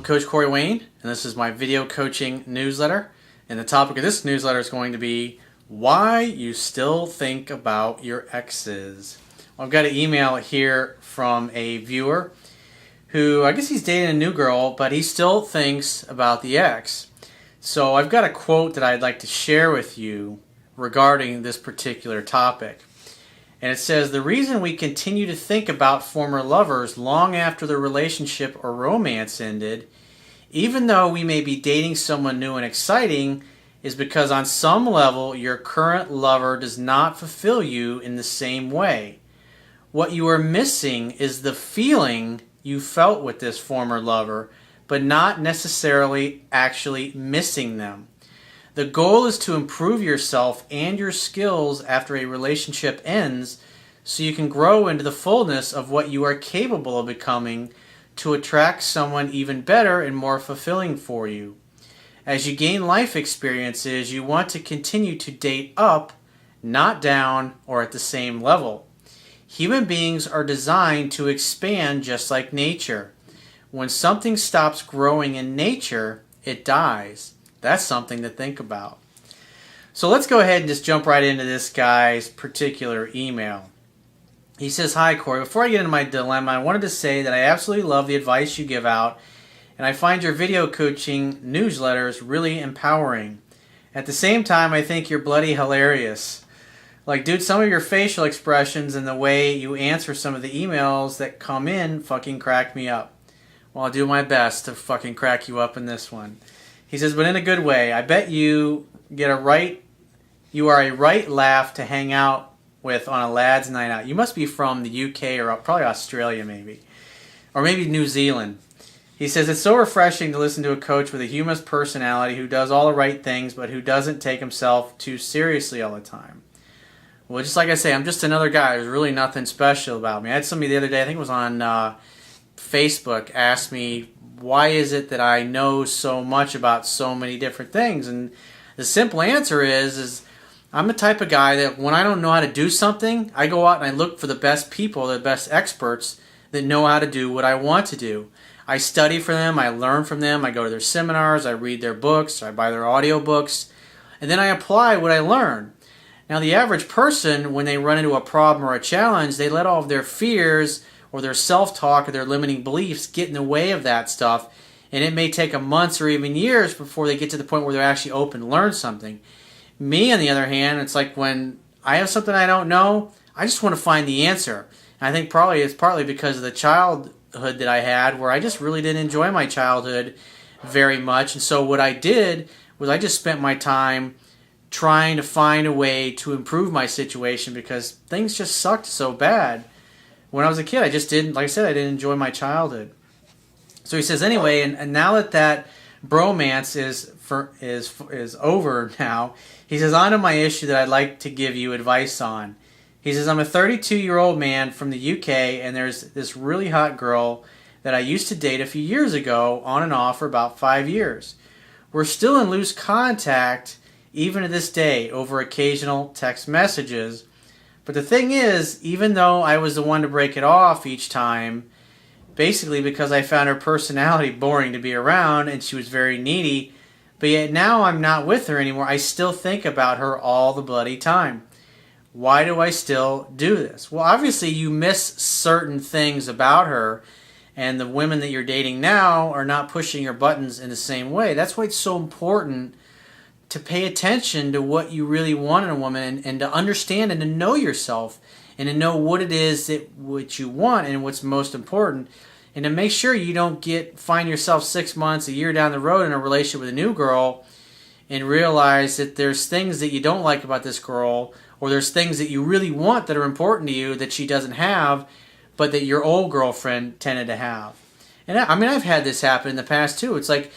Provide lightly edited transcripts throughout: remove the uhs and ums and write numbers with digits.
I'm Coach Corey Wayne, and this is my video coaching newsletter. And the topic of this newsletter is going to be why you still think about your exes. Well, I've got an email here from a viewer who, I guess he's dating a new girl, but he still thinks about the ex. So I've got a quote that I'd like to share with you regarding this particular topic. And it says, the reason we continue to think about former lovers long after the relationship or romance ended, even though we may be dating someone new and exciting, is because on some level your current lover does not fulfill you in the same way. What you are missing is the feeling you felt with this former lover, but not necessarily actually missing them. The goal is to improve yourself and your skills after a relationship ends so you can grow into the fullness of what you are capable of becoming to attract someone even better and more fulfilling for you. As you gain life experiences, you want to continue to date up, not down or at the same level. Human beings are designed to expand just like nature. When something stops growing in nature, it dies. That's something to think about. So let's go ahead and just jump right into this guy's particular email. He says, "Hi Corey, before I get into my dilemma, I wanted to say that I absolutely love the advice you give out, and I find your video coaching newsletters really empowering. At the same time, I think you're bloody hilarious. Like, dude, some of your facial expressions and the way you answer some of the emails that come in fucking crack me up. Well, I'll do my best to fucking crack you up in this one." He says, "But in a good way. I bet you are a right laugh to hang out with on a lad's night out." You must be from the UK or probably Australia maybe. Or maybe New Zealand. He says, "It's so refreshing to listen to a coach with a humorous personality who does all the right things but who doesn't take himself too seriously all the time." Well, just like I say, I'm just another guy. There's really nothing special about me. I had somebody the other day, I think it was on Facebook, asked me, why is it that I know so much about so many different things? And the simple answer is I'm the type of guy that when I don't know how to do something, I go out and I look for the best people, the best experts that know how to do what I want to do. I study from them, I learn from them, I go to their seminars, I read their books, I buy their audiobooks, and then I apply what I learn. Now the average person, when they run into a problem or a challenge, they let all of their fears or their self-talk or their limiting beliefs get in the way of that stuff, and it may take months or even years before they get to the point where they're actually open to learn something. Me, on the other hand, it's like when I have something I don't know, I just want to find the answer. And I think probably it's partly because of the childhood that I had, where I just really didn't enjoy my childhood very much, and so what I did was I just spent my time trying to find a way to improve my situation because things just sucked so bad. When I was a kid, I just didn't, like I said, I didn't enjoy my childhood. So he says, anyway, and now that bromance is over now, he says, on to my issue that I'd like to give you advice on. He says, I'm a 32-year-old man from the UK, and there's this really hot girl that I used to date a few years ago, on and off for about 5 years. We're still in loose contact, even to this day, over occasional text messages. But the thing is, even though I was the one to break it off each time, basically because I found her personality boring to be around and she was very needy, but yet now I'm not with her anymore, I still think about her all the bloody time. Why do I still do this? Well, obviously you miss certain things about her, and the women that you're dating now are not pushing your buttons in the same way. That's why it's so important to pay attention to what you really want in a woman, and to understand and to know yourself and to know what it is that what you want and what's most important, and to make sure you don't find yourself 6 months, a year down the road in a relationship with a new girl and realize that there's things that you don't like about this girl, or there's things that you really want that are important to you that she doesn't have but that your old girlfriend tended to have. And I mean, I've had this happen in the past too. It's like,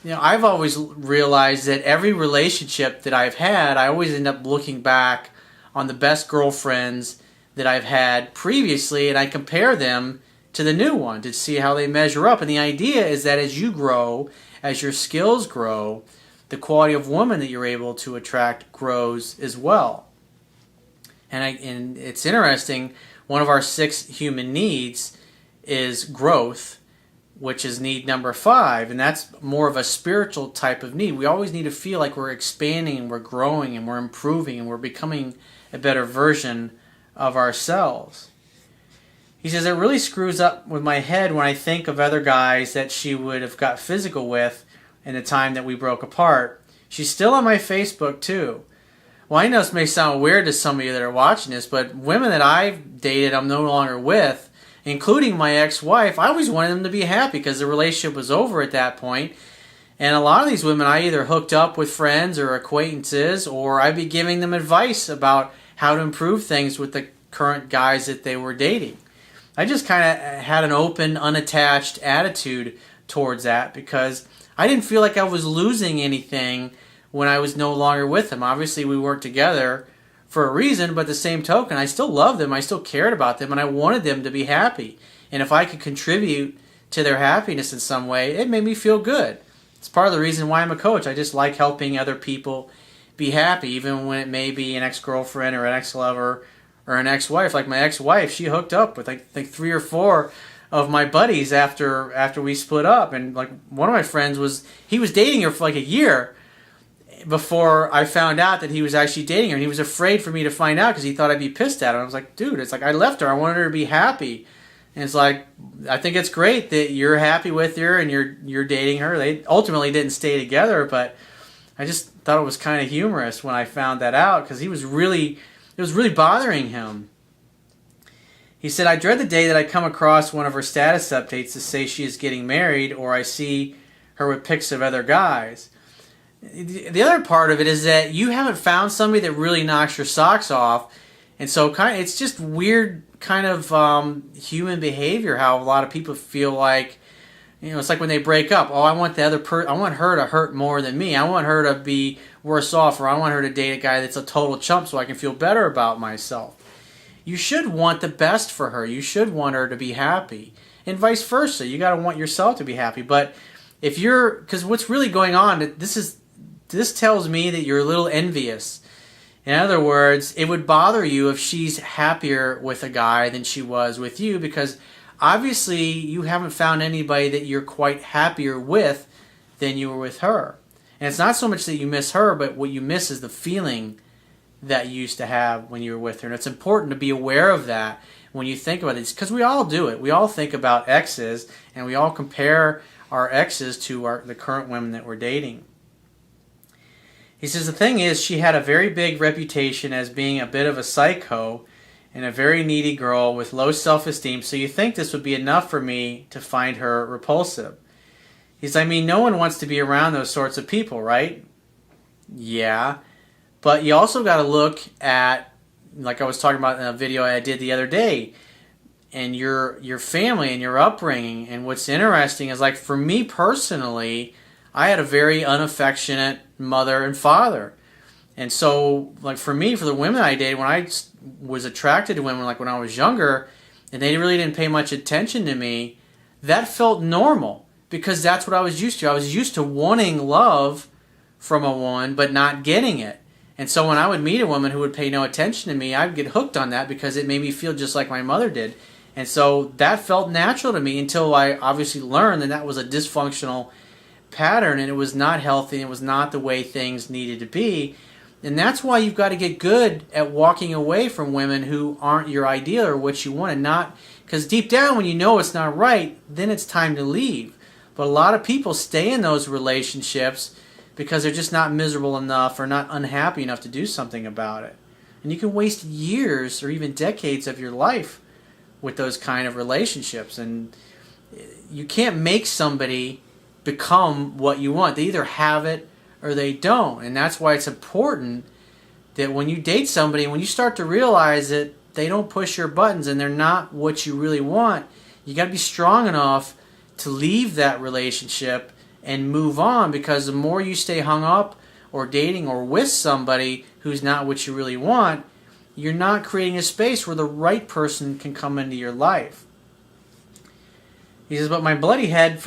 you know, I've always realized that every relationship that I've had, I always end up looking back on the best girlfriends that I've had previously, and I compare them to the new one to see how they measure up. And the idea is that as you grow, as your skills grow, the quality of woman that you're able to attract grows as well. And it's interesting, one of our 6 human needs is growth. which is need number 5, and that's more of a spiritual type of need. We always need to feel like we're expanding and we're growing and we're improving and we're becoming a better version of ourselves. He says, it really screws up with my head when I think of other guys that she would have got physical with in the time that we broke apart. She's still on my Facebook too. Well, I know this may sound weird to some of you that are watching this, but women that I've dated I'm no longer with, including my ex-wife, I always wanted them to be happy because the relationship was over at that point. And a lot of these women I either hooked up with friends or acquaintances, or I'd be giving them advice about how to improve things with the current guys that they were dating. I just kind of had an open, unattached attitude towards that because I didn't feel like I was losing anything when I was no longer with them. Obviously, we weren't together for a reason, but the same token, I still loved them, I still cared about them, and I wanted them to be happy. And if I could contribute to their happiness in some way, it made me feel good. It's part of the reason why I'm a coach. I just like helping other people be happy, even when it may be an ex-girlfriend or an ex-lover or an ex-wife. Like my ex-wife, she hooked up with I think 3 or 4 of my buddies after we split up. And like one of my friends he was dating her for like a year before I found out that he was actually dating her, and he was afraid for me to find out because he thought I'd be pissed at him. I was like, dude, it's like I left her. I wanted her to be happy. And it's like, I think it's great that you're happy with her and you're dating her. They ultimately didn't stay together, but I just thought it was kind of humorous when I found that out because it was really bothering him. He said, I dread the day that I come across one of her status updates to say she is getting married, or I see her with pics of other guys. The other part of it is that you haven't found somebody that really knocks your socks off, and so it's just weird kind of human behavior. How a lot of people feel like, it's like when they break up. Oh, I want the other I want her to hurt more than me. I want her to be worse off, or I want her to date a guy that's a total chump so I can feel better about myself. You should want the best for her. You should want her to be happy, and vice versa. You got to want yourself to be happy. But if because what's really going on, this tells me that you're a little envious. In other words, it would bother you if she's happier with a guy than she was with you, because obviously you haven't found anybody that you're quite happier with than you were with her. And it's not so much that you miss her, but what you miss is the feeling that you used to have when you were with her. And it's important to be aware of that when you think about it, because we all do it. We all think about exes, and we all compare our exes to the current women that we're dating. He says, the thing is, she had a very big reputation as being a bit of a psycho and a very needy girl with low self-esteem, so you think this would be enough for me to find her repulsive. He says, I mean, no one wants to be around those sorts of people, right? Yeah, but you also got to look at, like I was talking about in a video I did the other day, and your family and your upbringing. And what's interesting is, like, for me personally, I had a very unaffectionate mother and father. And so, like, for me, for the women I dated, when I was attracted to women, like when I was younger, and they really didn't pay much attention to me, that felt normal because that's what I was used to. I was used to wanting love from a woman but not getting it. And so when I would meet a woman who would pay no attention to me, I'd get hooked on that because it made me feel just like my mother did. And so that felt natural to me until I obviously learned that was a dysfunctional pattern, and it was not healthy, and it was not the way things needed to be. And that's why you've got to get good at walking away from women who aren't your ideal or what you want, and not, because deep down when you know it's not right, then it's time to leave. But a lot of people stay in those relationships because they're just not miserable enough or not unhappy enough to do something about it. And you can waste years or even decades of your life with those kind of relationships. And you can't make somebody become what you want. They either have it or they don't. And that's why it's important that when you date somebody, when you start to realize that they don't push your buttons and they're not what you really want, you got to be strong enough to leave that relationship and move on, because the more you stay hung up or dating or with somebody who's not what you really want, you're not creating a space where the right person can come into your life. He says, but my bloody head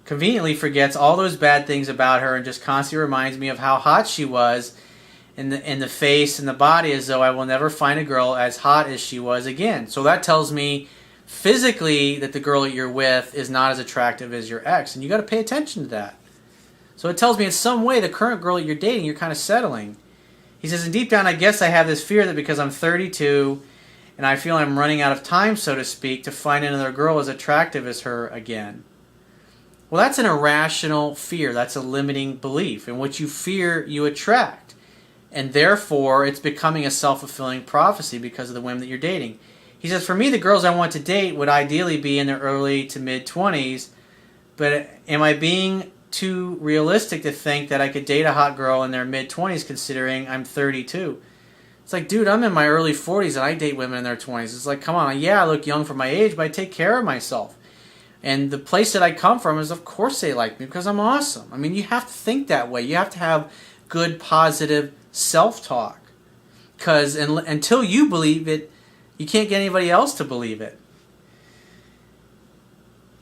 conveniently forgets all those bad things about her and just constantly reminds me of how hot she was in the face and the body, as though I will never find a girl as hot as she was again. So that tells me physically that the girl that you're with is not as attractive as your ex, and you got to pay attention to that. So it tells me in some way the current girl that you're dating, you're kind of settling. He says, and deep down, I guess I have this fear that because I'm 32 and I feel I'm running out of time, so to speak, to find another girl as attractive as her again. Well, that's an irrational fear. That's a limiting belief. And what you fear, you attract. And therefore, it's becoming a self-fulfilling prophecy because of the women that you're dating. He says, for me, the girls I want to date would ideally be in their early to mid-20s, but am I being too realistic to think that I could date a hot girl in their mid-20s considering I'm 32? It's like, dude, I'm in my early 40s and I date women in their 20s. It's like, come on, yeah, I look young for my age, but I take care of myself. And the place that I come from is, of course they like me because I'm awesome. I mean, you have to think that way. You have to have good, positive self-talk. Because until you believe it, you can't get anybody else to believe it.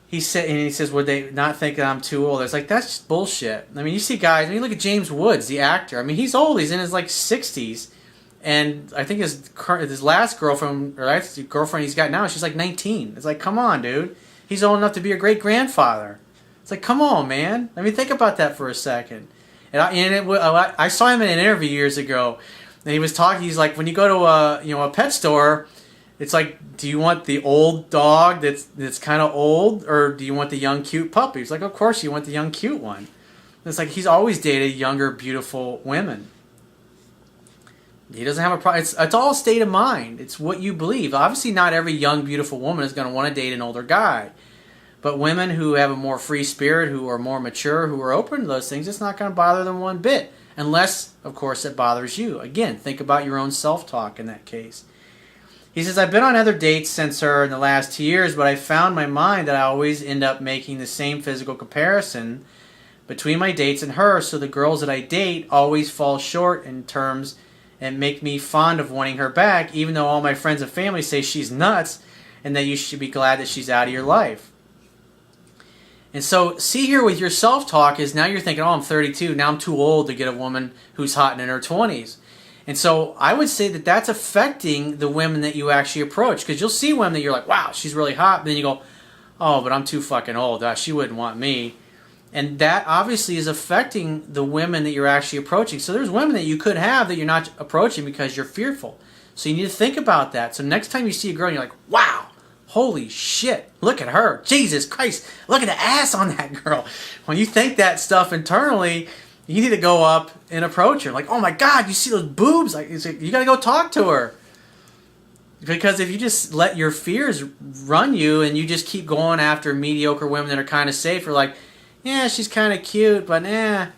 He says, would they not think that I'm too old? It's like, that's just bullshit. I mean, you see guys, I mean, look at James Woods, the actor. I mean, he's old. He's in his, like, 60s. And I think his last girlfriend, or the girlfriend he's got now, she's like 19. It's like, come on, dude. He's old enough to be a great-grandfather. It's like, come on, man. I mean, think about that for a second. And I saw him in an interview years ago, and he was talking. He's like, when you go to a pet store, it's like, do you want the old dog that's kind of old, or do you want the young, cute puppy? He's like, of course you want the young, cute one. And it's like he's always dated younger, beautiful women. He doesn't have a problem. It's all a state of mind. It's what you believe. Obviously, not every young, beautiful woman is going to want to date an older guy. But women who have a more free spirit, who are more mature, who are open to those things, it's not going to bother them one bit. Unless, of course, it bothers you. Again, think about your own self-talk in that case. He says, I've been on other dates since her in the last 2 years, but I found my mind that I always end up making the same physical comparison between my dates and her, so the girls that I date always fall short in terms and make me fond of wanting her back, even though all my friends and family say she's nuts and that you should be glad that she's out of your life. And so, see here with your self-talk is now you're thinking, oh, I'm 32, now I'm too old to get a woman who's hot and in her 20s. And so I would say that that's affecting the women that you actually approach, because you'll see women that you're like, wow, she's really hot, but then you go, oh, but I'm too fucking old, she wouldn't want me. And that obviously is affecting the women that you're actually approaching. So there's women that you could have that you're not approaching because you're fearful. So you need to think about that. So next time you see a girl and you're like, wow, holy shit, look at her. Jesus Christ, look at the ass on that girl. When you think that stuff internally, you need to go up and approach her. Like, oh my God, you see those boobs? Like, you got to go talk to her. Because if you just let your fears run you and you just keep going after mediocre women that are kind of safe, you're like, yeah, she's kind of cute, but I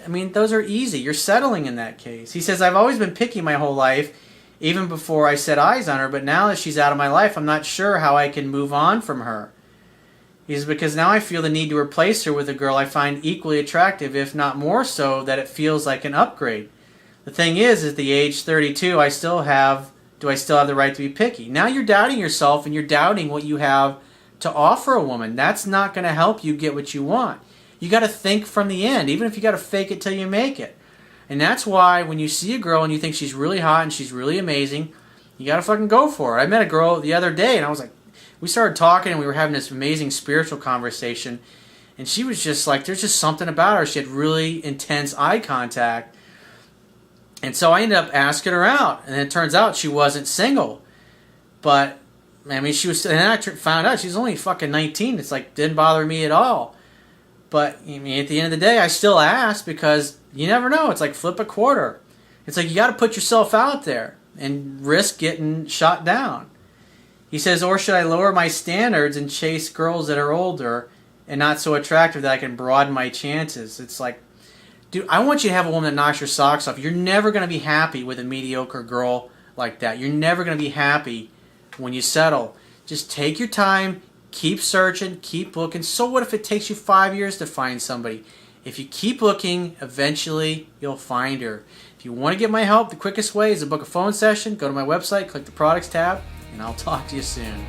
mean, those are easy. You're settling in that case. He says, I've always been picky my whole life, even before I set eyes on her, but now that she's out of my life, I'm not sure how I can move on from her. He says, because now I feel the need to replace her with a girl I find equally attractive, if not more so, that it feels like an upgrade. The thing is, at the age 32, do I still have the right to be picky? Now you're doubting yourself and you're doubting what you have to offer a woman. That's not going to help you get what you want. You got to think from the end, even if you got to fake it till you make it. And that's why when you see a girl and you think she's really hot and she's really amazing, you got to fucking go for her. I met a girl the other day and I was like, we started talking and we were having this amazing spiritual conversation, and she was just like, there's just something about her. She had really intense eye contact. And so I ended up asking her out, and it turns out she wasn't single. But I mean, and I found out she's only fucking 19. It's like, didn't bother me at all. But I mean, at the end of the day, I still asked because you never know. It's like flip a quarter. It's like you got to put yourself out there and risk getting shot down. He says, or should I lower my standards and chase girls that are older and not so attractive that I can broaden my chances? It's like, dude, I want you to have a woman that knocks your socks off. You're never going to be happy with a mediocre girl like that. You're never going to be happy when you settle. Just take your time, keep searching, keep looking. So what if it takes you 5 years to find somebody? If you keep looking, eventually you'll find her. If you want to get my help, the quickest way is to book a phone session. Go to my website, click the products tab, and I'll talk to you soon.